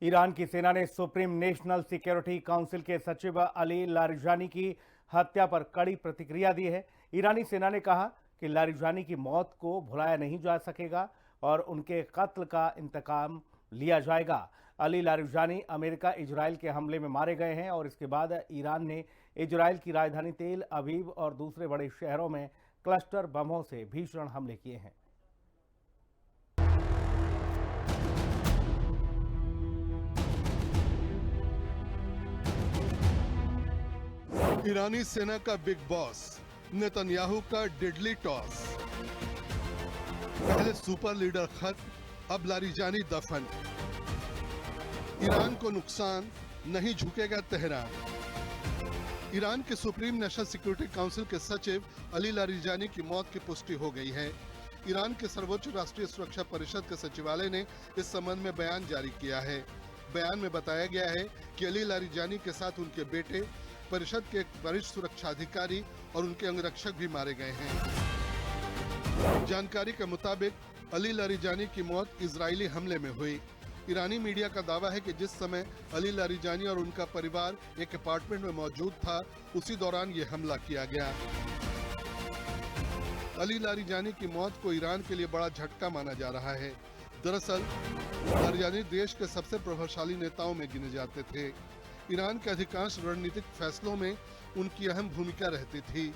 Iran की सेना ने सुप्रीम नेशनल सिक्योरिटी काउंसिल के सचिव अली लारिजानी की हत्या पर कड़ी प्रतिक्रिया दी है। ईरानी सेना ने कहा कि लारिजानी की मौत को भुलाया नहीं जा सकेगा और उनके कत्ल का इंतकाम लिया जाएगा। अली लारिजानी अमेरिका इजराइल के हमले में मारे गए हैं और इसके बाद ईरान ने इजराइल की राजधानी तेल अवीव और दूसरे बड़े शहरों में क्लस्टर बमों से भीषण हमले किए हैं। ईरानी सेना का बिग बॉस नेतन्याहू का डेडली टॉस। पहले सुपर लीडर खत्म, अब लारिजानी दफन। ईरान को नुकसान, नहीं झुकेगा तेहरान। ईरान के सुप्रीम नेशनल सिक्योरिटी काउंसिल के सचिव अली लारिजानी की मौत की पुष्टि हो गई है। ईरान के सर्वोच्च राष्ट्रीय सुरक्षा परिषद के सचिवालय ने इस संबंध में बयान जारी किया है। बयान में बताया गया है कि अली लारिजानी के साथ उनके बेटे, परिषद के एक वरिष्ठ सुरक्षा अधिकारी और उनके अंगरक्षक भी मारे गए हैं। जानकारी के मुताबिक अली लारिजानी की मौत इजरायली हमले में हुई। ईरानी मीडिया का दावा है कि जिस समय अली लारिजानी और उनका परिवार एक अपार्टमेंट में मौजूद था, उसी दौरान ये हमला किया गया। अली लारिजानी की मौत को ईरान के लिए बड़ा झटका माना जा रहा है। दरअसल लारिजानी देश के सबसे प्रभावशाली नेताओं में गिने जाते थे। ईरान के अधिकांश रणनीतिक फैसलों में उनकी अहम भूमिका रहती थी,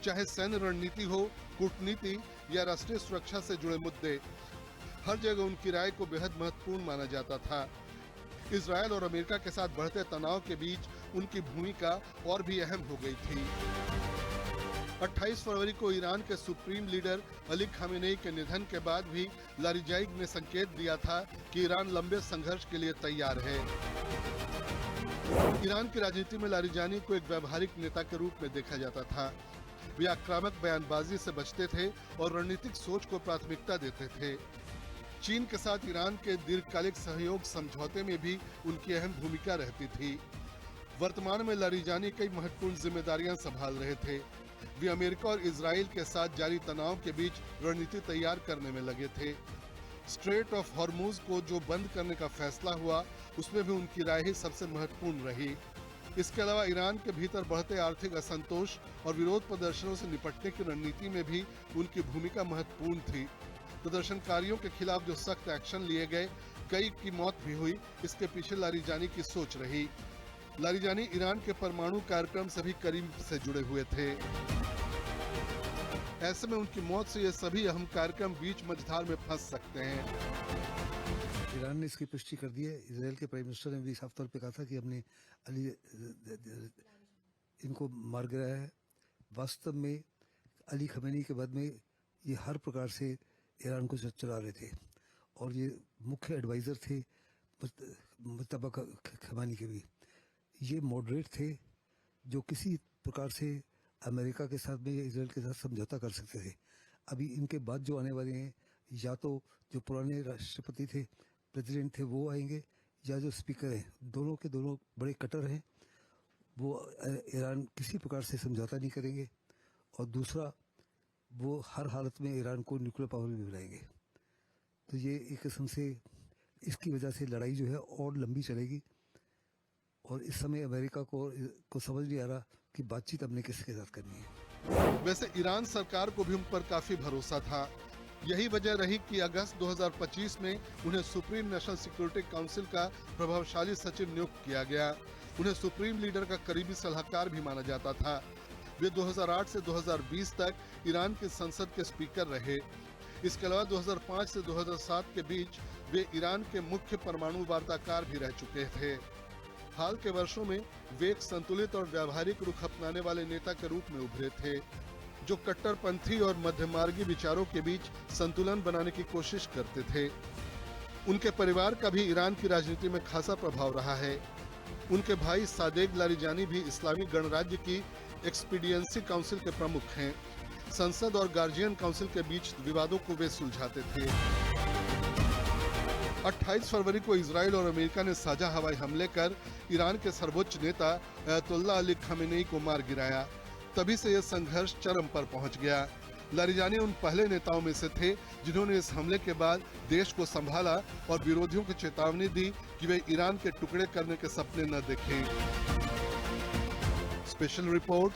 चाहे सैन्य रणनीति हो, कूटनीति या राष्ट्रीय सुरक्षा से जुड़े मुद्दे। हर जगह उनकी राय को बेहद महत्वपूर्ण माना जाता था। इजरायल और अमेरिका के साथ बढ़ते तनाव के बीच उनकी भूमिका और भी अहम हो गई थी। 28 फरवरी को ईरान के सुप्रीम लीडर अली खामेनेई के निधन के बाद भी लारिजानी ने संकेत दिया था कि ईरान लंबे संघर्ष के लिए तैयार है। ईरान की राजनीति में लारिजानी को एक व्यावहारिक नेता के रूप में देखा जाता था। वे आक्रामक बयानबाजी से बचते थे और रणनीतिक सोच को प्राथमिकता देते थे। चीन के साथ ईरान के दीर्घकालिक सहयोग समझौते में भी उनकी अहम भूमिका रहती थी। वर्तमान में लारिजानी कई महत्वपूर्ण जिम्मेदारियां संभाल रहे थे। वे अमेरिका और इजराइल के साथ जारी तनाव के बीच रणनीति तैयार करने में लगे थे। स्ट्रेट ऑफ हॉर्मुज को जो बंद करने का फैसला हुआ, उसमें भी उनकी राय ही सबसे महत्वपूर्ण रही। इसके अलावा ईरान के भीतर बढ़ते आर्थिक असंतोष और विरोध प्रदर्शनों से निपटने की रणनीति में भी उनकी भूमिका महत्वपूर्ण थी। प्रदर्शनकारियों के खिलाफ जो सख्त एक्शन लिए गए, कई की मौत भी हुई, इसके पीछे लारिजानी की सोच रही। लारिजानी ईरान के परमाणु कार्यक्रम से भी करीब से जुड़े हुए थे। ऐसे में उनकी मौत से ये सभी अहम कार्यक्रम बीच मझधार में फंस सकते हैं। ईरान ने इसकी पुष्टि कर दी है। इजराइल के प्राइम मिनिस्टर ने भी साफ तौर पे कहा था कि हमने अली इनको मार गिराया है। वास्तव में अली खमेनी के बाद में ये हर प्रकार से ईरान को चला रहे थे और ये मुख्य एडवाइजर थे मुज्तबा खमेनी के भी। ये मॉडरेट थे जो किसी प्रकार से अमेरिका के साथ में या इजराइल के साथ समझौता कर सकते थे। अभी इनके बाद जो आने वाले हैं, या तो जो पुराने राष्ट्रपति थे, प्रेसिडेंट थे, वो आएंगे, या जो स्पीकर हैं, दोनों के दोनों बड़े कट्टर हैं। वो ईरान किसी प्रकार से समझौता नहीं करेंगे और दूसरा वो हर हालत में ईरान को न्यूक्लियर पावर में बनाएंगे। तो ये एक किस्म से इसकी वजह से लड़ाई जो है और लंबी चलेगी और इस समय अमेरिका को समझ नहीं आ रहा कि बातचीत हमने किसके साथ करनी है। वैसे ईरान सरकार को भी उन पर काफी भरोसा था। यही वजह रही कि अगस्त 2025 में उन्हें सुप्रीम नेशनल सिक्योरिटी काउंसिल का प्रभावशाली सचिव नियुक्त किया गया। उन्हें सुप्रीम लीडर का करीबी सलाहकार भी माना जाता था। वे 2008 से 2020 तक ईरान की संसद के स्पीकर रहे। इसके अलावा 2005 से 2007 के बीच वे ईरान के मुख्य परमाणु वार्ताकार भी रह चुके थे। हाल के वर्षों में वे एक संतुलित और व्यावहारिक रुख अपनाने वाले नेता के रूप में उभरे थे, जो कट्टरपंथी और मध्यमार्गी विचारों के बीच संतुलन बनाने की कोशिश करते थे। उनके परिवार का भी ईरान की राजनीति में खासा प्रभाव रहा है। उनके भाई सादेक लारिजानी भी इस्लामी गणराज्य की एक्सपीडियंसी काउंसिल के प्रमुख हैं। संसद और गार्जियन काउंसिल के बीच विवादों को वे सुलझाते थे। 28 फरवरी को इजराइल और अमेरिका ने साझा हवाई हमले कर ईरान के सर्वोच्च नेता अयतुल्लाह अली खामेनेई को मार गिराया। तभी से यह संघर्ष चरम पर पहुंच गया। लारिजानी उन पहले नेताओं में से थे जिन्होंने इस हमले के बाद देश को संभाला और विरोधियों को चेतावनी दी कि वे ईरान के टुकड़े करने के सपने न देखें। Special report,